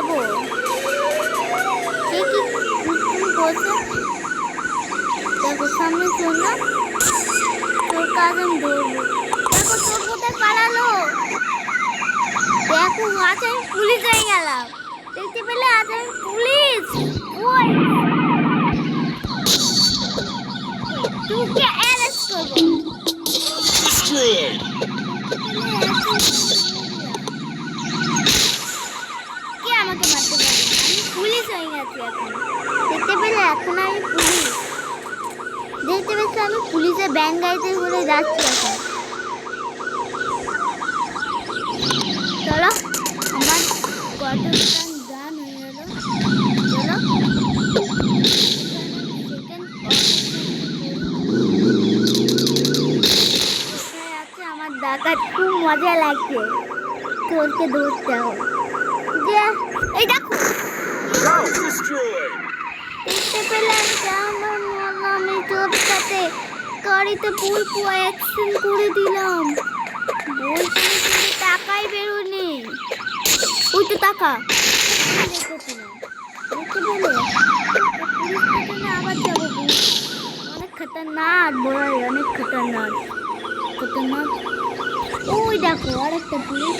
যাবো। দেখি বলছে দেখো সামনে চল না, তোর কাজ আমি ধরবো। দেখো তোর কোথায় পালালো, দেখো আজ আমি পুলিশ হয়ে গেলাম। দেখতে পেলে আজ আমি পুলিশ। ওই তোকে অ্যারেস্ট করবো। কে আমাকে মারতে পারবে না, আমি পুলিশ হয়ে গেছি এখন। দেখতে পেলে এখন আমি পুলিশ। দেখতে পেয়েছি আমি পুলিশের ব্যান গাড়িতে করে যাচ্ছি এখন। চলো আমার কত গান হয়ে গেল। চলো আমার ডাকাত খুব মজা লাগছে, চোরকে ধরতে হবে। যে এই দেখো দেখতে পেলাম কেমন বললাম এই চোর সাথে গাড়িতে পুরো অ্যাক্সিডেন্ট করে দিলাম। বলছি টাকাই বেরোনি, ওই তো টাকা দেখতে পেলে আবার যাবো। অনেক খতরনাক বড়াই, অনেক খতরনাক খতরনাক। ওই দেখো আরেকটা পুলিশ।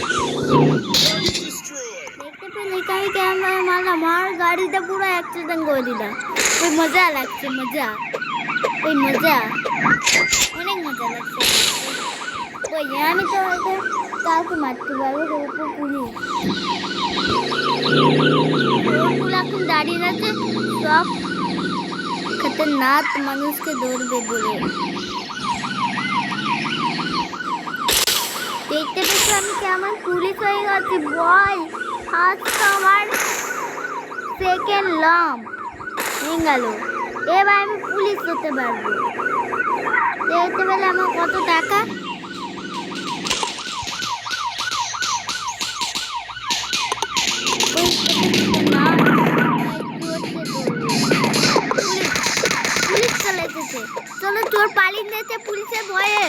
দেখতে পেলে কাই ক্যামেরা মারলাম, আমার গাড়িটা পুরো অ্যাক্সিডেন্ট করে দিলাম। ওই মজা লাগছে, মজা ওই মজা, অনেক মজা লাগছে। ওই আমি তো কাউকে মারতে পারবো, ওপর পুলিশ ওগুলো এখন দাঁড়িয়ে আছে, সব খতরনাক মানুষকে ধরবে বলে। দেখতে পেয়েছি আমি কেমন পুলিশ হয়ে গেছি বল। আজকে আমার সেকেন্ড লাম হয়ে গেল, এবার আমি পুলিশ হতে পারবো। দেখতে পেলে আমার কত টাকা। পুলিশ চলে এসেছে, চলো চোর পালিয়ে নিয়েছে পুলিশের ভয়ে।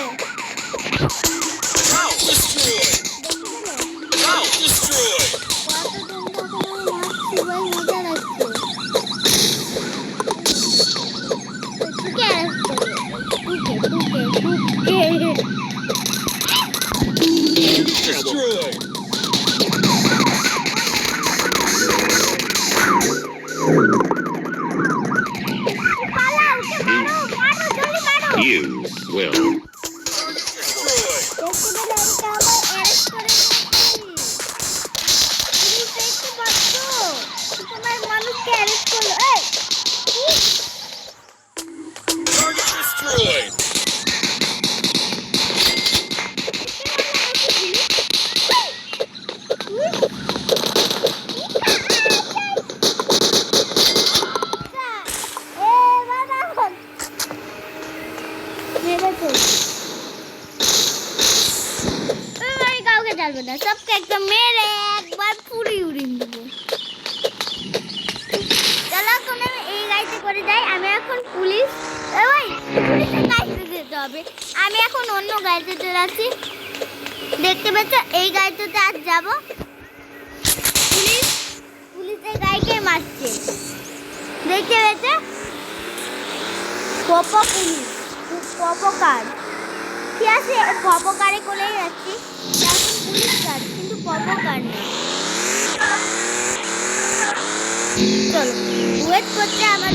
You will. चलबे ना सबके एकदम मेरे एक बार पूरी उड़िन দেব। চলো তুমি এই গাড়িতে করে যাই, আমি এখন পুলিশ। ওই পুলিশের গাড়িতে যেতে হবে, আমি এখন অন্য গাড়িতে যাচ্ছি। দেখতে পাচ্ছ এই গাড়িতে আজ যাব। পুলিশ পুলিশের গাড়িকে মারছে, দেখতে পাচ্ছ পপো পুলিশ পপো কার কি আছে, পপো কারে কোলে যাচ্ছি। পুলিশ কার কিন্তু পপো কার না। চলো ওয়েট করতে আমার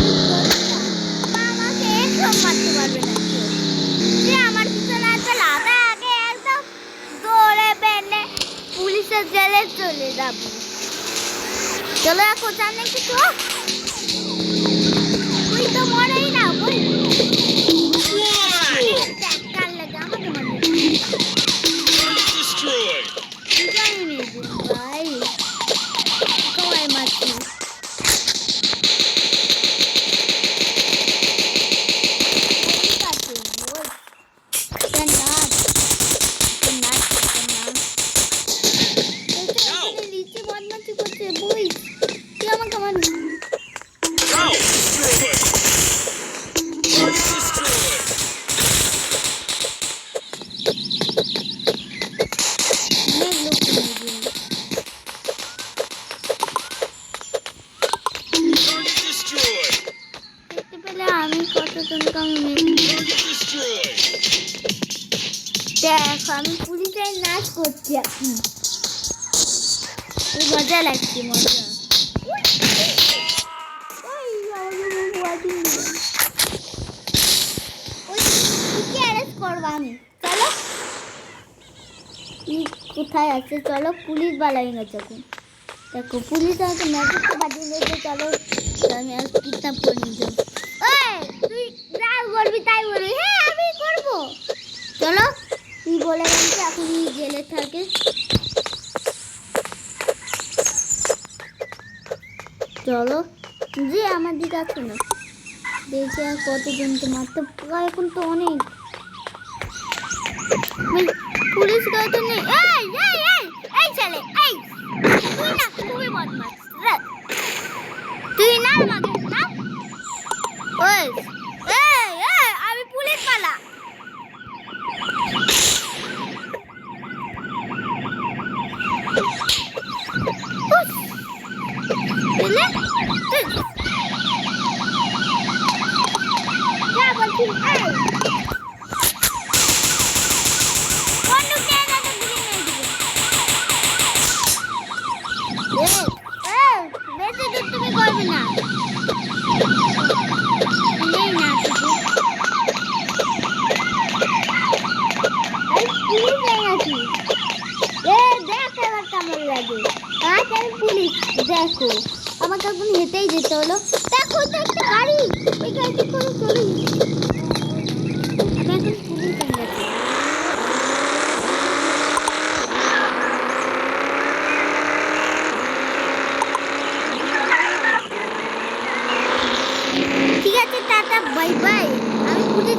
আমাকে একদম মারতে পারবে না, সে আমার পিছনে আসবে লাদা আগে একদম দৌড়ে বেনে পুলিশের জেলে চলে যাব। চলো এখন সামনে কিছু তুই তো মরেই না বল কাল লাগে আমাকে মারবে জানি নেই ভাই কমাই মারছি। দেখো আমি পুলিশের নাচ করছি এখন মজা লাগছে মজা করবো আমি চলো কোথায় আছে চলো পুলিশ বালাই না তখন দেখো পুলিশ আমাকে মেসেজ তো পাঠিয়ে দিয়েছে চলো আমি আর কিডন্যাপ করে নিয়ে যাবো তুই যা বলবি তাই বলবি হ্যাঁ আমি করবো চলো তুই বলে গেছে এখন জেলে থাকে চলো যে আমার দিকে আছে না দেখে আর কতজন তো মারতে এখন তো অনেক পুলিশ গাড়িতে নেই এই ছেলে এই তুই না খুবই বদমাশ তুই না আমাকে না ওই আমি পুলিশ পালা তুমি করবে না দেখো আমাকে এখন হেঁটেই যেতে হলো দেখো তো একটা গাড়ি ওই গাড়িতে করে চলে আমি এখন পুলিশ গেছি ঠিক আছে টাটা বাই বাই আমি পুলিশ